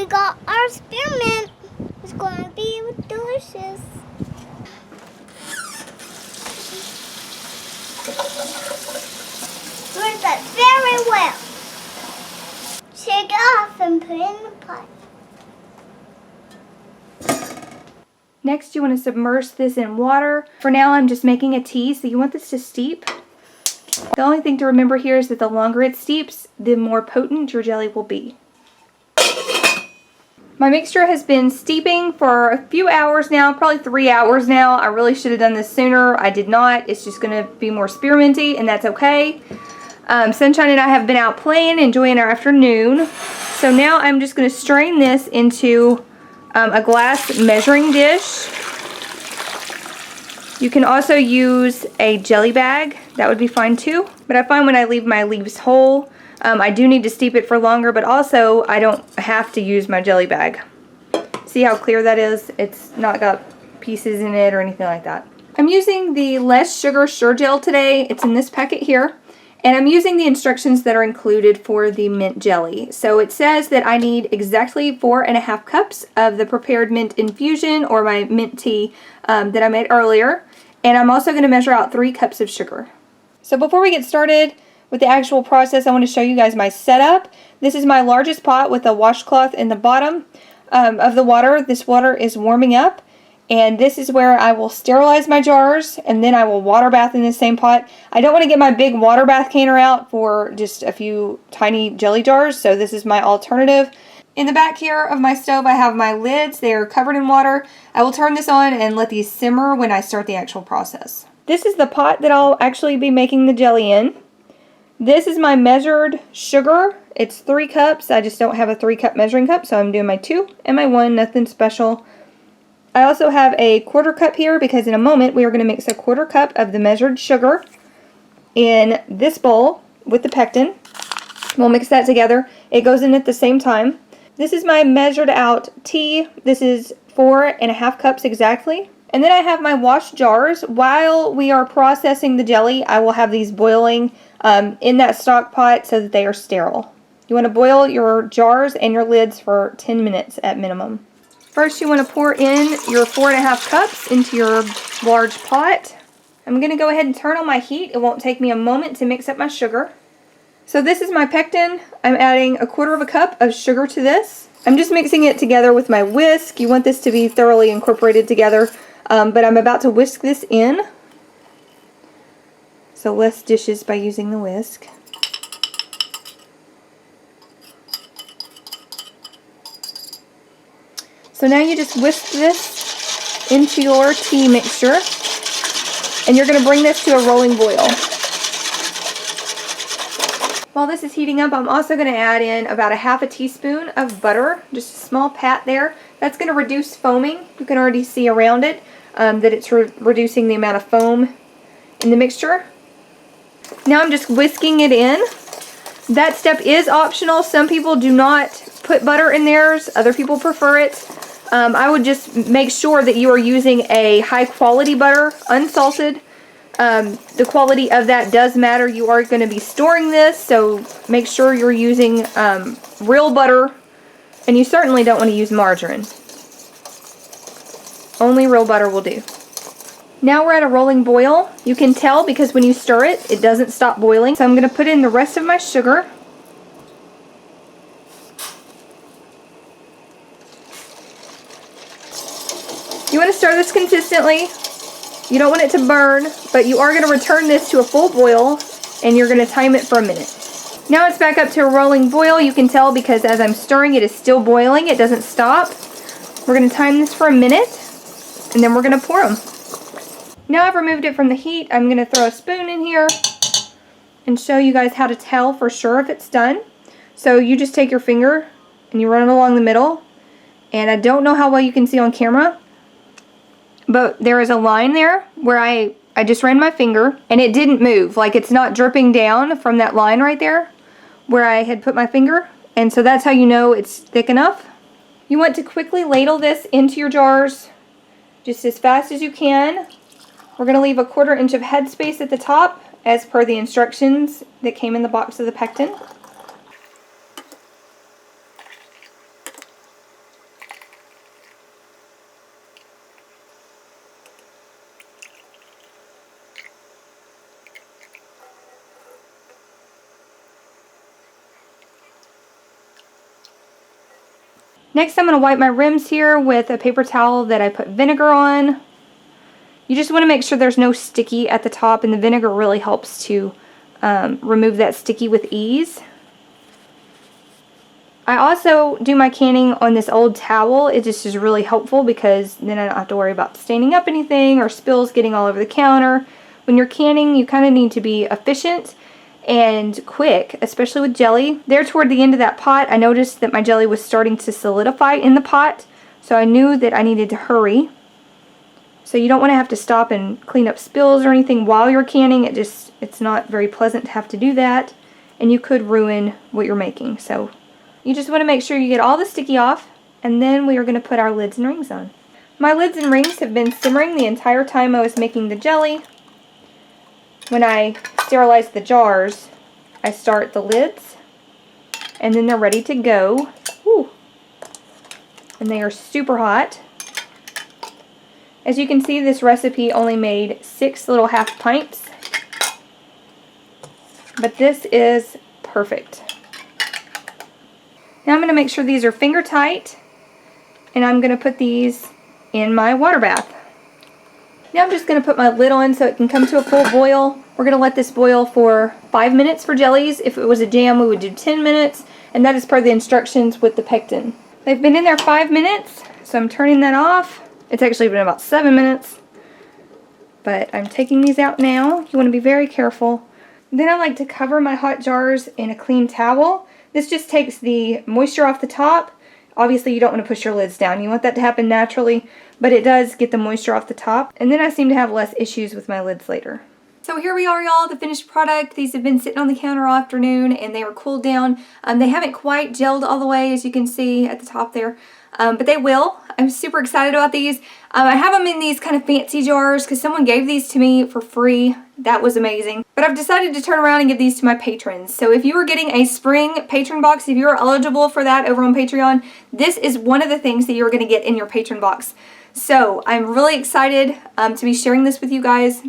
got our spearmint. It's going to be delicious. Whisk that very well. Shake it off and put it in the pot. Next, you want to submerge this in water. For now, I'm just making a tea, so you want this to steep. The only thing to remember here is that the longer it steeps, the more potent your jelly will be. My mixture has been steeping for a few hours now, probably 3 hours now. I really should have done this sooner. I did not. It's just going to be more spearminty, and that's okay. Sunshine and I have been out playing, enjoying our afternoon. So now I'm just going to strain this into a glass measuring dish. You can also use a jelly bag. That would be fine too. But I find when I leave my leaves whole, I do need to steep it for longer, but also I don't have to use my jelly bag. See how clear that is? It's not got pieces in it or anything like that. I'm using the less sugar Sure Gel today. It's in this packet here. And I'm using the instructions that are included for the mint jelly. So it says that I need exactly 4.5 cups of the prepared mint infusion or my mint tea that I made earlier. And I'm also going to measure out 3 cups of sugar. So before we get started with the actual process, I want to show you guys my setup. This is my largest pot with a washcloth in the bottom of the water. This water is warming up. And this is where I will sterilize my jars, and then I will water bath in the same pot. I don't want to get my big water bath canner out for just a few tiny jelly jars, so this is my alternative. In the back here of my stove, I have my lids. They are covered in water. I will turn this on and let these simmer when I start the actual process. This is the pot that I'll actually be making the jelly in. This is my measured sugar. It's 3 cups. I just don't have a 3-cup measuring cup, so I'm doing my 2 and my 1, nothing special. I also have a 1/4 cup here because in a moment we are going to mix a 1/4 cup of the measured sugar in this bowl with the pectin. We'll mix that together. It goes in at the same time. This is my measured out tea. This is 4.5 cups exactly. And then I have my washed jars. While we are processing the jelly, I will have these boiling in that stock pot so that they are sterile. You want to boil your jars and your lids for 10 minutes at minimum. First, you want to pour in your 4.5 cups into your large pot. I'm going to go ahead and turn on my heat. It won't take me a moment to mix up my sugar. So this is my pectin. I'm adding 1/4 cup of sugar to this. I'm just mixing it together with my whisk. You want this to be thoroughly incorporated together, but I'm about to whisk this in. So less dishes by using the whisk. So now you just whisk this into your tea mixture, and you're going to bring this to a rolling boil. While this is heating up, I'm also going to add in about 1/2 teaspoon of butter, just a small pat there. That's going to reduce foaming. You can already see around it that it's reducing the amount of foam in the mixture. Now I'm just whisking it in. That step is optional. Some people do not put butter in theirs. Other people prefer it. I would just make sure that you are using a high quality butter, unsalted. The quality of that does matter. You are going to be storing this, so make sure you're using real butter, and you certainly don't want to use margarine. Only real butter will do. Now we're at a rolling boil. You can tell because when you stir it, it doesn't stop boiling. So I'm going to put in the rest of my sugar. You want to stir this consistently. You don't want it to burn, but you are going to return this to a full boil, and you're going to time it for a minute. Now it's back up to a rolling boil. You can tell because as I'm stirring, it is still boiling. It doesn't stop. We're going to time this for a minute, and then we're going to pour them. Now I've removed it from the heat. I'm going to throw a spoon in here and show you guys how to tell for sure if it's done. So you just take your finger and you run it along the middle, and I don't know how well you can see on camera, but there is a line there where I just ran my finger and it didn't move. Like, it's not dripping down from that line right there where I had put my finger. And so that's how you know it's thick enough. You want to quickly ladle this into your jars just as fast as you can. We're going to leave a 1/4 inch of headspace at the top as per the instructions that came in the box of the pectin. Next, I'm going to wipe my rims here with a paper towel that I put vinegar on. You just want to make sure there's no sticky at the top, and the vinegar really helps to remove that sticky with ease. I also do my canning on this old towel. It just is really helpful because then I don't have to worry about staining up anything or spills getting all over the counter. When you're canning, you kind of need to be efficient and quick, especially with jelly. There toward the end of that pot, I noticed that my jelly was starting to solidify in the pot, so I knew that I needed to hurry. So you don't want to have to stop and clean up spills or anything while you're canning. It's not very pleasant to have to do that, and you could ruin what you're making. So you just want to make sure you get all the sticky off, and then we are going to put our lids and rings on. My lids and rings have been simmering the entire time I was making the jelly. When I sterilize the jars, I start the lids, and then they're ready to go. Whew. And they are super hot. As you can see, this recipe only made 6 little half pints, but this is perfect. Now I'm going to make sure these are finger tight, and I'm going to put these in my water bath. Now I'm just going to put my lid on so it can come to a full boil. We're going to let this boil for 5 minutes for jellies. If it was a jam, we would do 10 minutes, and that is per the instructions with the pectin. They've been in there 5 minutes, so I'm turning that off. It's actually been about 7 minutes, but I'm taking these out now. You want to be very careful. Then I like to cover my hot jars in a clean towel. This just takes the moisture off the top. Obviously, you don't want to push your lids down. You want that to happen naturally, but it does get the moisture off the top. And then I seem to have less issues with my lids later. So here we are, y'all, the finished product. These have been sitting on the counter all afternoon, and they are cooled down. They haven't quite gelled all the way, as you can see at the top there. But they will. I'm super excited about these. I have them in these kind of fancy jars because someone gave these to me for free. That was amazing. But I've decided to turn around and give these to my patrons. So if you are getting a spring patron box, if you are eligible for that over on Patreon, this is one of the things that you're going to get in your patron box. So I'm really excited to be sharing this with you guys.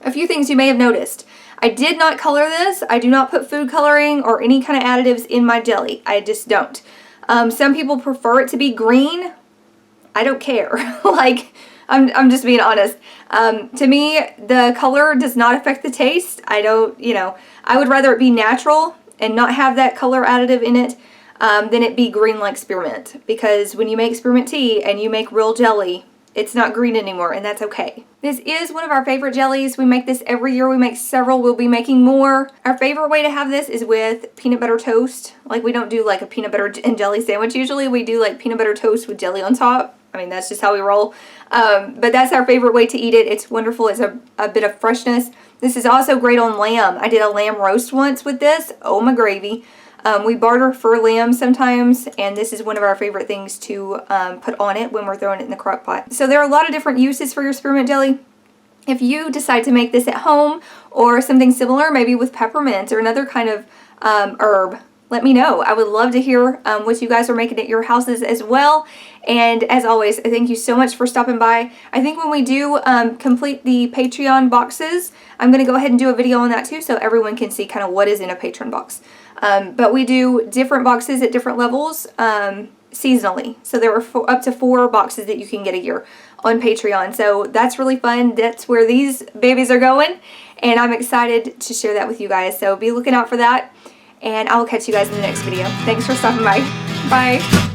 A few things you may have noticed. I did not color this. I do not put food coloring or any kind of additives in my jelly. I just don't. Some people prefer it to be green. I don't care. Like, I'm just being honest. To me, the color does not affect the taste. I don't, I would rather it be natural and not have that color additive in it than it be green like spearmint. Because when you make spearmint tea and you make real jelly, it's not green anymore, and that's okay. This is one of our favorite jellies. We make this every year. We make several. We'll be making more. Our favorite way to have this is with peanut butter toast. Like, we don't do like a peanut butter and jelly sandwich usually. We do like peanut butter toast with jelly on top. I mean, that's just how we roll. But that's our favorite way to eat it. It's wonderful. It's a bit of freshness. This is also great on lamb. I did a lamb roast once with this. Oh, my gravy. We barter for lamb sometimes, and this is one of our favorite things to put on it when we're throwing it in the crock pot. So there are a lot of different uses for your spearmint jelly. If you decide to make this at home or something similar, maybe with peppermint or another kind of herb, let me know. I would love to hear what you guys are making at your houses as well. And as always, thank you so much for stopping by. I think when we do complete the Patreon boxes, I'm going to go ahead and do a video on that too, so everyone can see kind of what is in a patron box. But we do different boxes at different levels seasonally. So there are up to 4 boxes that you can get a year on Patreon. So that's really fun. That's where these babies are going. And I'm excited to share that with you guys. So be looking out for that. And I will catch you guys in the next video. Thanks for stopping by. Bye.